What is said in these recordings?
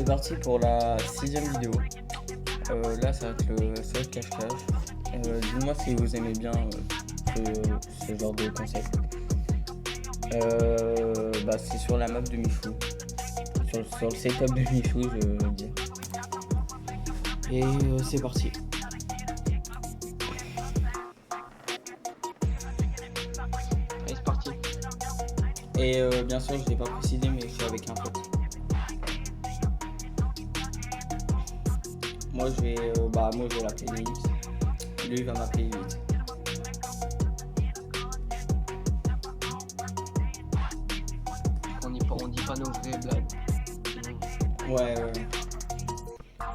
C'est parti pour la 6ème vidéo. Là, ça va être le cache-cache. Dis-moi si vous aimez bien ce genre de concept. C'est sur la map de Michou. Sur le setup de Michou, je veux dire. Et c'est parti. Allez, c'est parti. Et bien sûr, je l'ai pas précisé, mais je suis avec un pote. Moi, je vais l'appeler Nélix. Lui, il va m'appeler Elite. On dit pas nos vraies blagues. Ouais.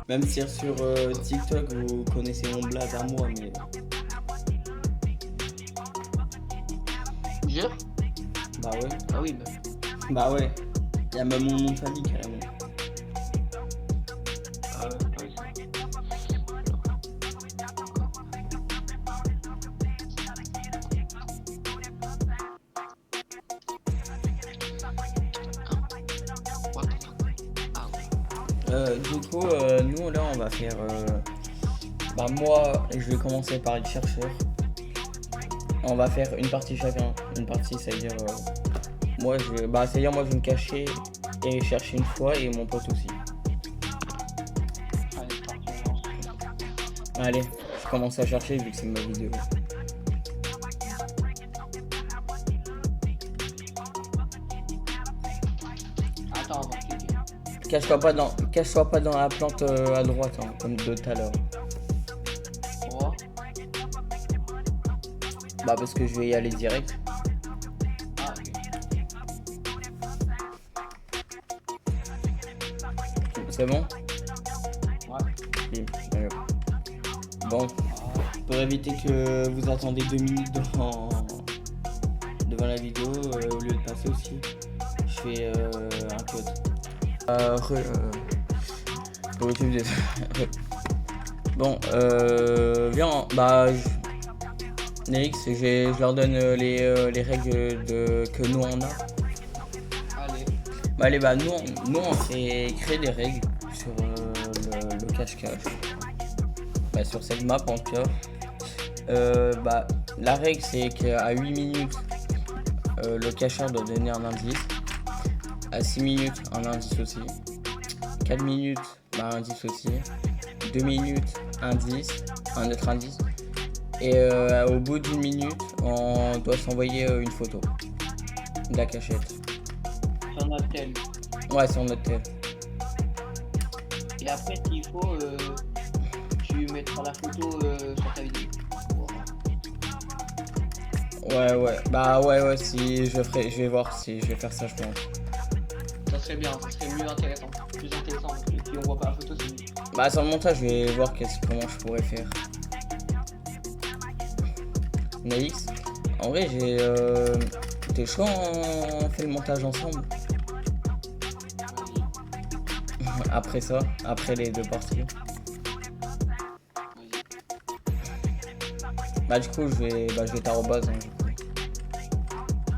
Même si sur TikTok, vous connaissez mon blague à moi, mais... Jure? Bah ouais. Ah oui, Bah ouais. Il y a même mon nom de famille, carrément. Ah ouais. Du coup, nous là on va faire moi je vais commencer par être chercheur. On va faire une partie chacun. Une partie, ça veut dire moi je vais me cacher et chercher une fois, et mon pote aussi. Allez, je commence à chercher vu que c'est ma vidéo. Attends, on va cliquer. Cache-toi pas dans la plante à droite, hein, comme de tout à l'heure. Pourquoi? Bah parce que je vais y aller direct. Ah ok. C'est bon? Ouais. Oui, d'accord. Bon, pour éviter que vous attendez 2 minutes devant la vidéo, au lieu de passer aussi, je fais un code. Pour YouTube. Bon, viens, Nélix, je leur donne les règles que nous on a. Allez. Nous on s'est créé des règles sur le cache-cache. Sur cette map en tout cas. La règle c'est qu'à 8 minutes, le cacheur doit donner un indice. À 6 minutes, un indice aussi. 4 minutes, un indice aussi. 2 minutes, indice, un autre indice. Et au bout d'une minute, on doit s'envoyer une photo de la cachette. Sur notre tel. Ouais, sur notre tel. Et après, s'il faut, tu mettras la photo sur ta vidéo. Ouais, si je vais voir si je vais faire ça, je pense. Ça serait bien, ça serait mieux intéressant. Plus intéressant, parce que si on voit pas la photo, c'est mieux. Sur le montage, je vais voir comment je pourrais faire. Nélix, en vrai, t'es chaud, on fait le montage ensemble. Après ça, après les 2 parties. Du coup, je vais t'arrobase. Hein,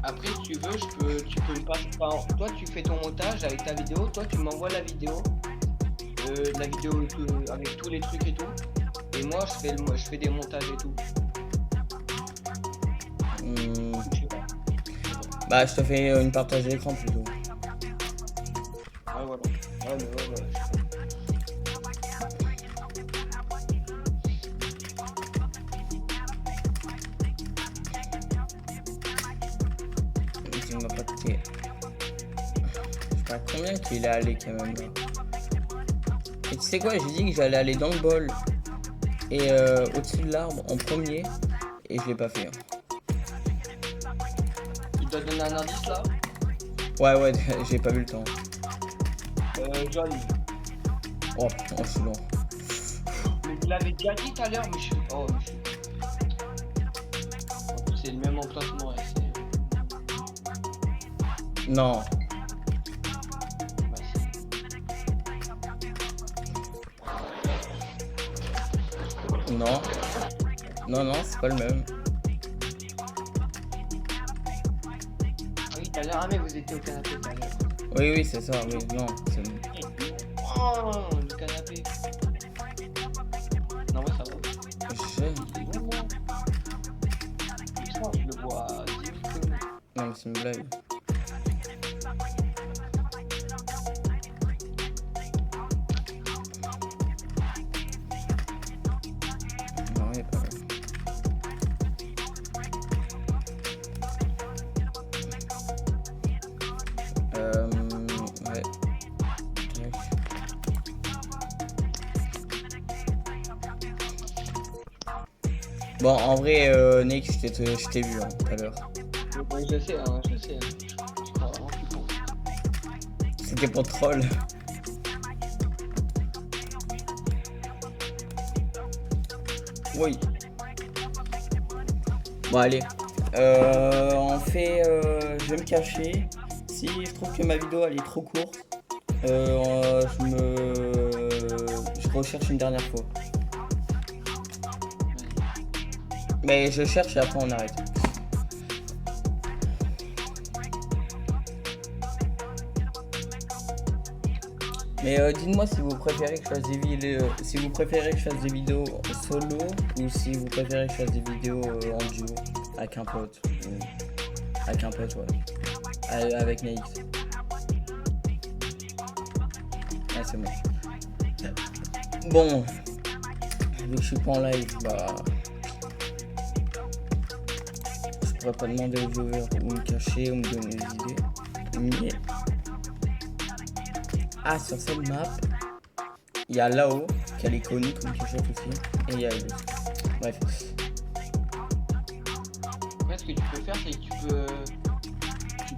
Après, si tu veux, tu peux me passer. Toi, tu fais ton montage avec ta vidéo. Toi, tu m'envoies la vidéo. La vidéo avec tous les trucs et tout. Et moi, je fais des montages et tout. Je te fais une partage d'écran plutôt. Ah, voilà. Ouais. Il m'a pas coûté. Je sais pas combien qu'il est allé quand même là. Et tu sais quoi, j'ai dit que j'allais aller dans le bol et au-dessus de l'arbre en premier, et je l'ai pas fait. Il doit donner un indice là. Ouais, j'ai pas eu le temps. John. Oh, je suis long. Mais vous l'avez déjà dit tout à l'heure, mais je suis. Oh, c'est le même emplacement. Non. Non, c'est pas le même. Ah oui, tout à l'heure, mais vous étiez au canapé tout à l'heure. Oui, c'est ça, oui, non, c'est... Non, le canapé. Non, ouais, ça va. Je le vois à 10 000 km. Non, mais c'est une blague. Non, il est pas là. Ouais. Bon, en vrai, Nick, je t'ai vu tout à l'heure. Ouais, je sais, hein, je sais. Tu crois vraiment que tu penses. C'était pour troll. Oui. Bon, allez. On fait. Je vais me cacher. Si je trouve que ma vidéo elle est trop courte, je recherche une dernière fois. Mais je cherche et après on arrête. Mais dites-moi si vous préférez que je fasse des vidéos, si vous préférez que je fasse des vidéos solo ou si vous préférez que je fasse des vidéos en duo avec un pote. Avec un pote, ouais. Avec Naix. Ah, c'est bon. Bon, vu que je suis pas en live, bah. Je pourrais pas demander aux viewers ou me cacher ou me donner des idées. Mais. Ah, sur cette map, il y a là-haut, qu'elle est connue comme cachette aussi, et il y a Ellos. Bref. Ouais, ce que tu peux faire, c'est que tu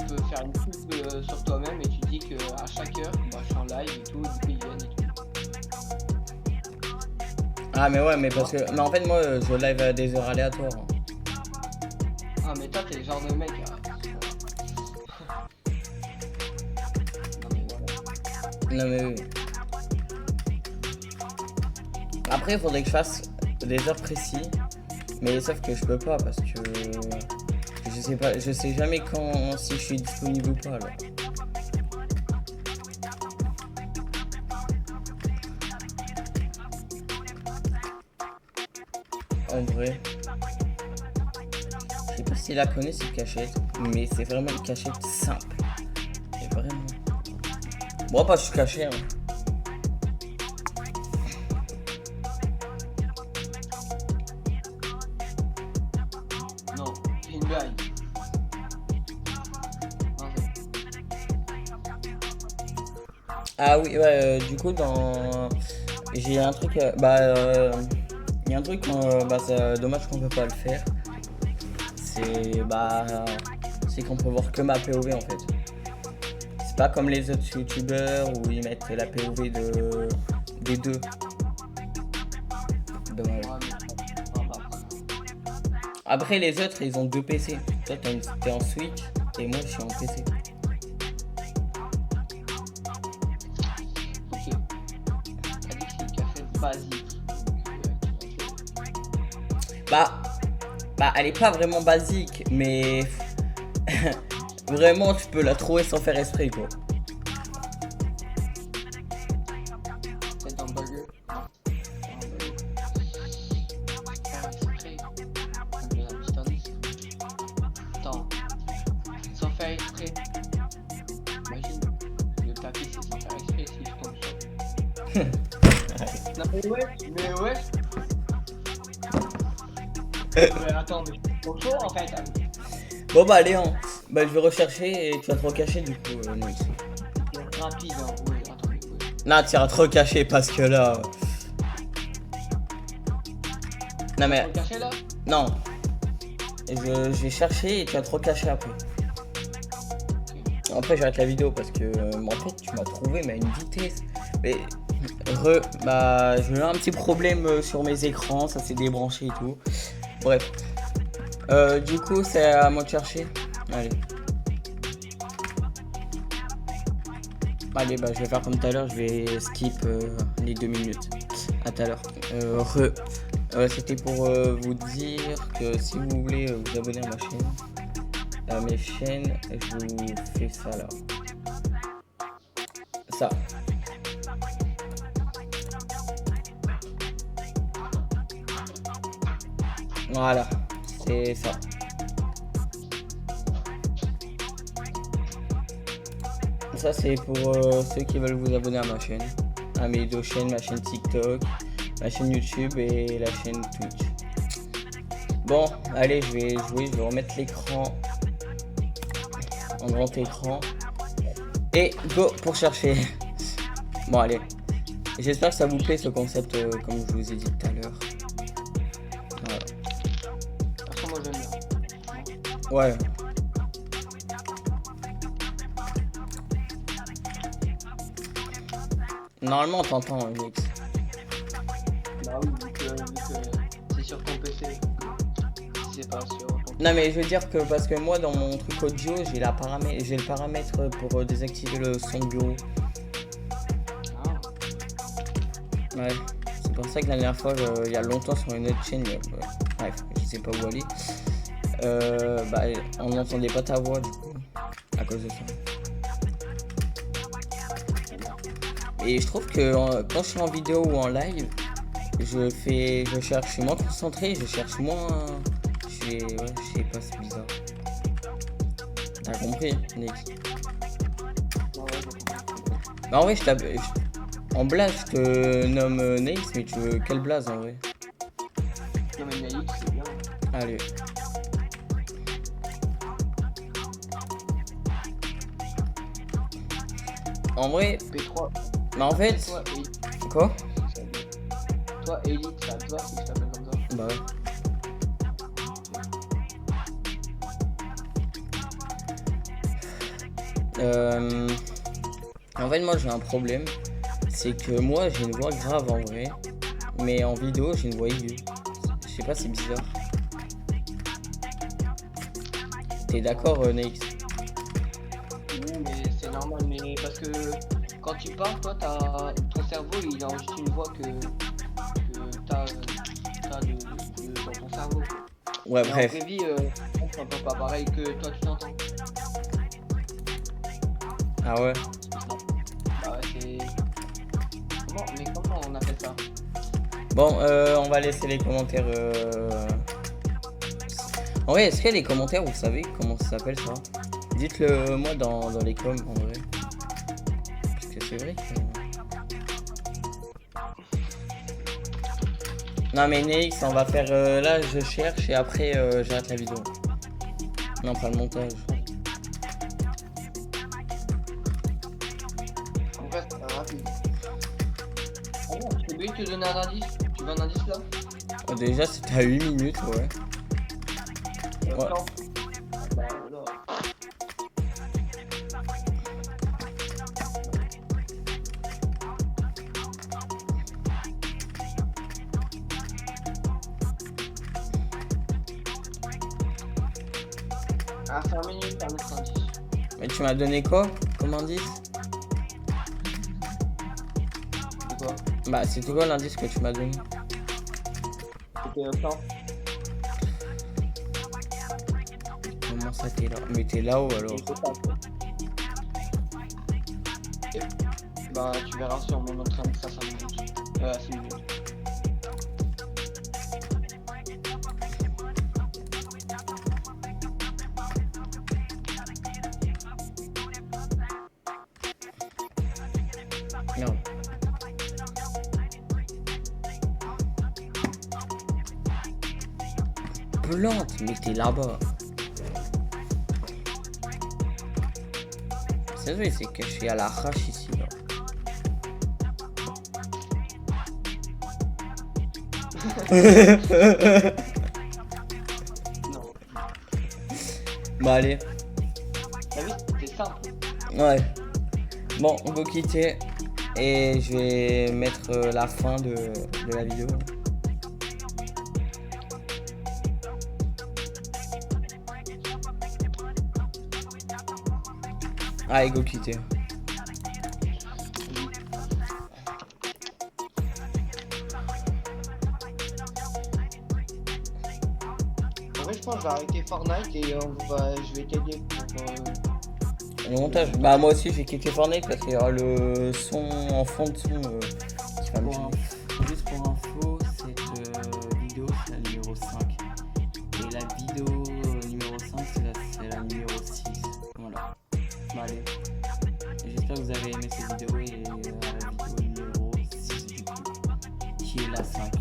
peux faire une pub sur toi-même et tu dis que à chaque heure, bah, je suis en live et tout, du coup ils viennent et tout. Ah, mais ouais, mais parce que. Mais en fait, moi, je live à des heures aléatoires. Ah, mais toi, t'es le genre de mec. Non, mais oui. Après, il faudrait que je fasse des heures précises, mais sauf que je peux pas parce que. Je sais jamais quand si je suis disponible ou pas alors. En vrai, je sais pas si la connaît cette cachette, mais c'est vraiment une cachette simple. Et vraiment. Moi pas je suis caché hein. Non, c'est une blague. Ah oui, ouais, du coup, j'ai un truc. Il y a un truc, bah, c'est dommage qu'on peut pas le faire. C'est qu'on peut voir que ma POV en fait. C'est pas comme les autres youtubeurs où ils mettent la POV des deux. Dommage. Après, les autres, ils ont deux PC. Toi, t'es en Switch et moi, je suis en PC. Basique. Bah, elle est pas vraiment basique, mais vraiment, tu peux la trouver sans faire esprit, quoi. C'est un burger. Attends, sans faire exprès. Imagine, le tapis c'est sans faire exprès si je tombe sur. Non mais ouais. Mais attends, mais je suis trop chaud en fait. Bon bah allez, hein. Bah je vais rechercher et tu vas te recacher du coup, Noix. C'est rapide, hein. Oui, attendez. Oui. Non, tu vas te recacher parce que là. Non mais. Faut cacher là? Non. Je vais chercher et tu vas te recacher après. Après j'arrête la vidéo parce que en fait tu m'as trouvé mais à une vitesse. Mais bah j'ai eu un petit problème sur mes écrans, ça s'est débranché et tout. Bref. Du coup c'est à moi de chercher. Allez. Allez bah je vais faire comme tout à l'heure, je vais skip les 2 minutes. À tout à l'heure. C'était pour vous dire que si vous voulez vous abonner à ma chaîne, à mes chaînes, je vous fais ça là. Ça. Voilà, c'est ça. Ça c'est pour ceux qui veulent vous abonner à ma chaîne. À mes deux chaînes, ma chaîne TikTok, ma chaîne YouTube et la chaîne Twitch. Bon, allez, je vais jouer, je vais remettre l'écran en grand écran. Et go pour chercher. Bon, allez. J'espère que ça vous plaît ce concept, comme je vous ai dit tout à l'heure. Voilà. Après, moi j'aime bien. Ouais. Normalement, on t'entend, Mix. Bah oui, vu que c'est sur ton PC. Si c'est pas sur ton PC. Non, mais je veux dire que parce que moi, dans mon truc audio, j'ai le paramètre pour désactiver le son de bureau. Ah. Ouais. C'est pour ça que la dernière fois, il y a longtemps sur une autre chaîne, bref, je sais pas où aller. Bah, on n'entendait pas ta voix du coup, à cause de ça. Et je trouve que quand je suis en vidéo ou en live, je suis moins concentré, je cherche moins. Ouais, je sais pas, c'est bizarre. T'as compris, Nick? Ouais, Bah en vrai, en blaze, je te nomme Nix, mais tu veux quelle blaze en vrai? non mais Naïf, c'est bien. Allez. En vrai, P3. bah en fait, Toi, Elite, quoi? toi, Elite, ça te va si je t'appelle comme ça? Bah ouais. En fait, moi j'ai un problème, c'est que moi j'ai une voix grave en vrai, mais en vidéo j'ai une voix aiguë. Je sais pas, c'est bizarre. T'es d'accord, Nix? Oui, mais c'est normal, mais parce que quand tu parles, toi, ton cerveau, il enregistre une voix que t'as dans ton cerveau. Ouais, Mais bref. en vraie vie, on t'entend pas pareil que toi, tu t'entends. Ah ouais. Bah ouais, c'est... Comment on appelle ça? Bon, on va laisser les commentaires. En vrai, est-ce qu'il y a les commentaires, vous savez comment ça s'appelle ça? Dites-le moi dans les coms en vrai. Parce que c'est vrai que... Non mais Nix, on va faire là je cherche et après j'arrête la vidéo. Non, pas le montage. En vrai, c'est rapide. Ah non, je t'ai oublié de te donner un indice. Tu veux un indice là? Déjà c'était à 8 minutes, ouais. Ouais. Temps. Bah alors. Ah, 5 minutes par notre indice. Mais tu m'as donné quoi comme indice? C'est quoi? Bah c'était quoi l'indice que tu m'as donné? C'était le temps. Comment ça t'es là? Mais t'es là-haut alors. Et c'est ça. Bah tu verras sur mon autre indice à 5 minutes. À 6 minutes. Non. Plante, mais t'es là-bas. C'est vrai, c'est que je suis à l'arrache ici là. Non. Bah allez. T'as vu? C'est simple. Ouais. Bon, on va quitter. Et je vais mettre la fin de la vidéo. Allez, go quitter. En vrai, je pense que je vais arrêter Fortnite et je vais t'aider pour. Le montage. Bah moi aussi j'ai kické Fortnite parce qu'il y aura le son en fond de son qui va me Pour gêner. Juste pour info, cette vidéo c'est la numéro 5. Allez. Et j'espère que vous avez aimé cette vidéo et la vidéo numéro 6 du coup, qui est la 5.